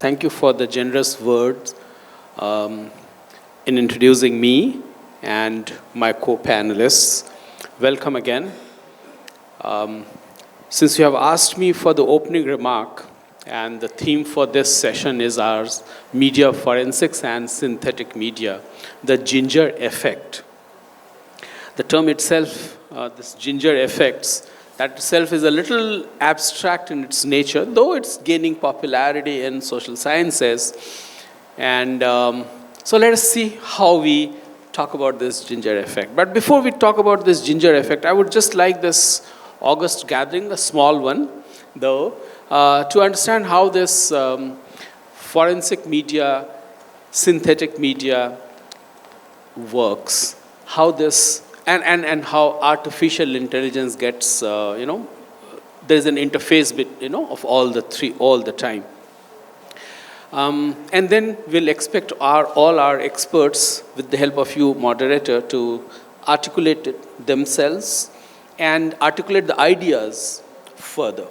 Thank you for the generous words um, in introducing me and my co-panelists. Welcome again. Um, since you have asked me for the opening remark, and the theme for this session is ours, media forensics and synthetic media, the ginger effect. The term itself, this ginger effects, that itself is a little abstract in its nature, though it's gaining popularity in social sciences. And so let us see how we talk about this ginger effect. But before we talk about this ginger effect, I would just like this August gathering, a small one, though, to understand how this forensic media, synthetic media works, how this and how artificial intelligence gets, there's an interface of all the three all the time. And then we'll expect all our experts, with the help of you, moderator, to articulate it themselves and articulate the ideas further.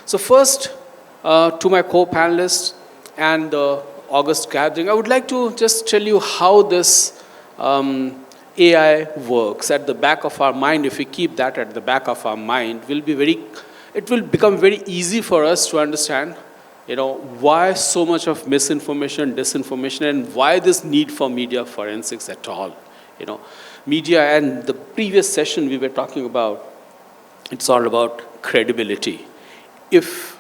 So first, to my co-panelists and the August gathering, I would like to just tell you how this AI works at the back of our mind. If we keep that at the back of our mind, it will become very easy for us to understand, why so much of misinformation, disinformation, and why this need for media forensics at all. Media, and the previous session we were talking about, it's all about credibility. If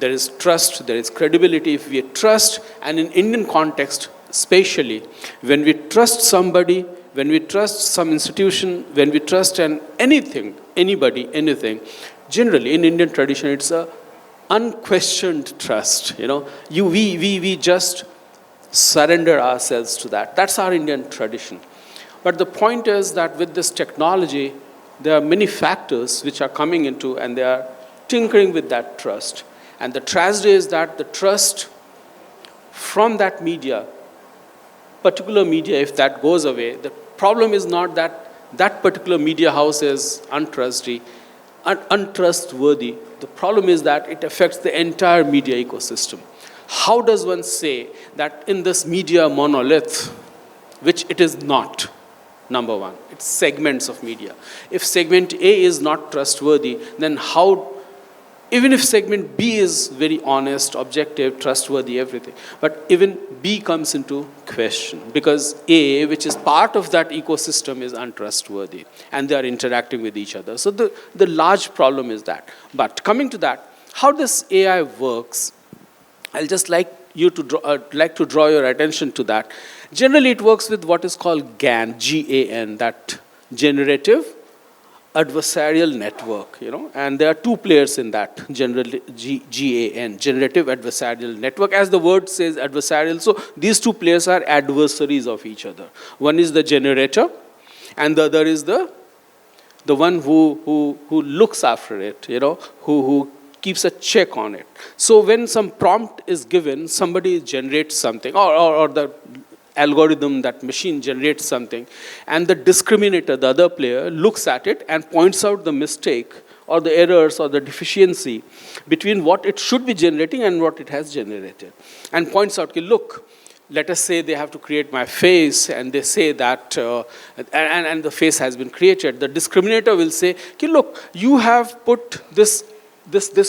there is trust, there is credibility. If we trust, and in Indian context especially, when we trust somebody, when we trust some institution, when we trust anything, anybody, anything, generally in Indian tradition, it's a unquestioned trust. We just surrender ourselves to that. That's our Indian tradition. But the point is that with this technology, there are many factors which are coming into, and they are tinkering with that trust. And the tragedy is that the trust from that media, particular media, if that goes away, the problem is not that that particular media house is untrustworthy. The problem is that it affects the entire media ecosystem. How does one say that in this media monolith, which it is not, number one, it's segments of media. If segment A is not trustworthy, then how, even if segment B is very honest, objective, trustworthy, everything, but even B comes into question because A, which is part of that ecosystem, is untrustworthy, and they are interacting with each other. So the large problem is that. But coming to that, how this AI works, I'll just like to draw your attention to that. Generally, it works with what is called GAN, G-A-N, that generative adversarial network, and there are two players in that, generally GAN, generative adversarial network. As the word says, adversarial, so these two players are adversaries of each other. One is the generator, and the other is the one who looks after it, who keeps a check on it. So when some prompt is given, somebody generates something, or the algorithm, that machine generates something, and the discriminator, the other player, looks at it and points out the mistake or the errors or the deficiency between what it should be generating and what it has generated, and points out, look, let us say they have to create my face, and they say that, and the face has been created. The discriminator will say, look, you have put this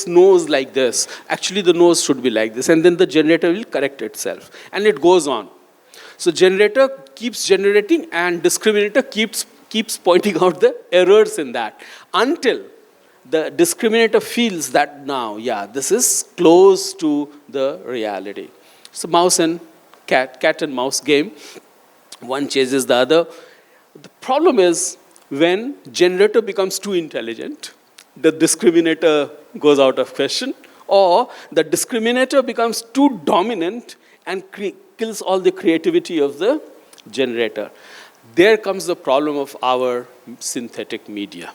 nose like this. Actually, the nose should be like this. And then the generator will correct itself. And it goes on. So generator keeps generating, and discriminator keeps pointing out the errors in that, until the discriminator feels that now, this is close to the reality. So mouse and cat and mouse game. One chases the other. The problem is when generator becomes too intelligent, the discriminator goes out of question, or the discriminator becomes too dominant and kills all the creativity of the generator. There comes the problem of our synthetic media.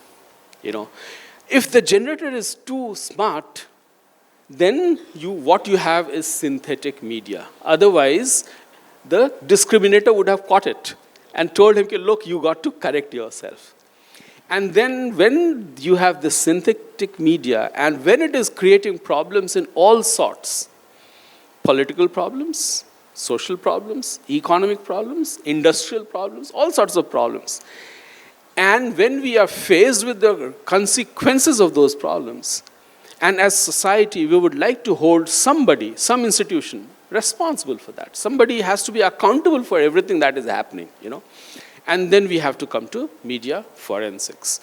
If the generator is too smart, then what you have is synthetic media. Otherwise, the discriminator would have caught it and told him, look, you got to correct yourself. And then when you have the synthetic media, and when it is creating problems in all sorts, political problems, social problems, economic problems, industrial problems, all sorts of problems. And when we are faced with the consequences of those problems, and as society, we would like to hold somebody, some institution, responsible for that. Somebody has to be accountable for everything that is happening, And then we have to come to media forensics.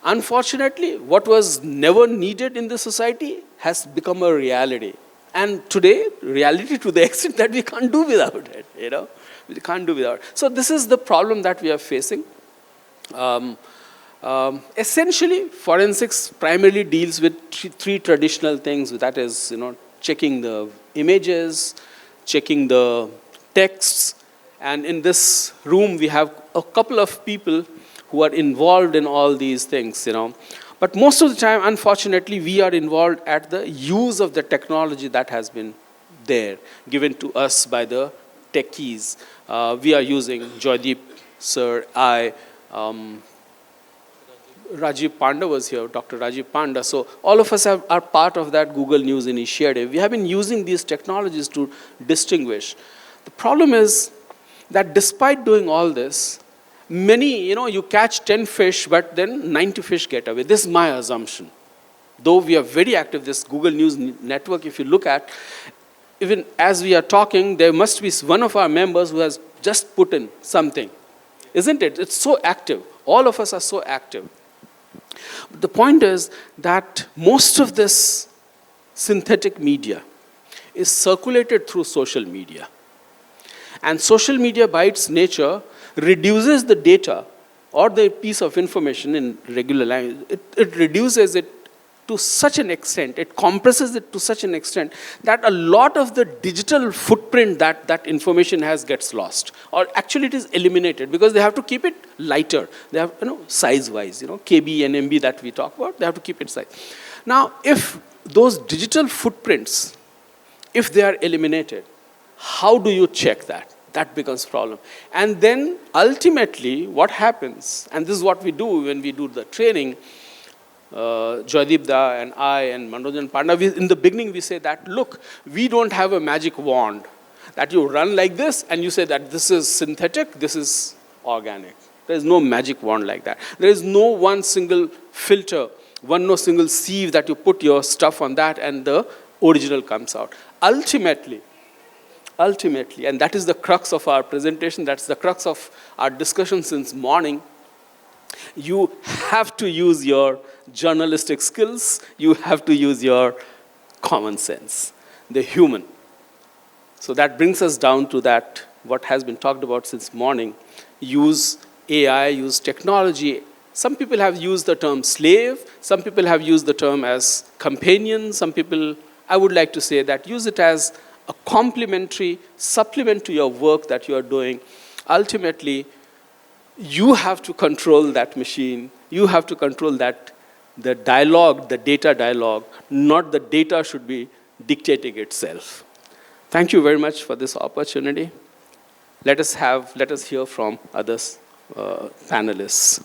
Unfortunately, what was never needed in the society has become a reality. And today, reality to the extent that we can't do without it, We can't do without it. So this is the problem that we are facing. Essentially, forensics primarily deals with three traditional things. That is, checking the images, checking the texts. And in this room, we have a couple of people who are involved in all these things, But most of the time, unfortunately, we are involved at the use of the technology that has been there, given to us by the techies. We are using Joydeep, sir, Rajiv Panda was here, Dr. Rajiv Panda. So all of us are part of that Google News initiative. We have been using these technologies to distinguish. The problem is that despite doing all this, many, you catch 10 fish, but then 90 fish get away. This is my assumption. Though we are very active, this Google News network, if you look at, even as we are talking, there must be one of our members who has just put in something. Isn't it? It's so active. All of us are so active. But the point is that most of this synthetic media is circulated through social media. And social media, by its nature, reduces the data or the piece of information in regular language. It reduces it to such an extent, it compresses it to such an extent that a lot of the digital footprint that information has gets lost. Or actually it is eliminated because they have to keep it lighter. They have, size-wise, KB and MB that we talk about, they have to keep it size. Now, if those digital footprints, if they are eliminated, how do you check that? That becomes a problem. And then ultimately what happens, and this is what we do when we do the training, Joydeep Da and I and Manojan Panda, in the beginning we say that, look, we don't have a magic wand that you run like this and you say that this is synthetic, this is organic. There is no magic wand like that. There is no one single filter, no single sieve that you put your stuff on that and the original comes out. Ultimately, and that is the crux of our presentation, that's the crux of our discussion since morning, you have to use your journalistic skills, you have to use your common sense, the human. So that brings us down to that, what has been talked about since morning, use AI, use technology. Some people have used the term slave, some people have used the term as companion, some people, I would like to say that use it as a complementary supplement to your work that you are doing. Ultimately, you have to control that machine. You have to control the dialogue, the data dialogue, not the data should be dictating itself. Thank you very much for this opportunity. Let us hear from others, panelists.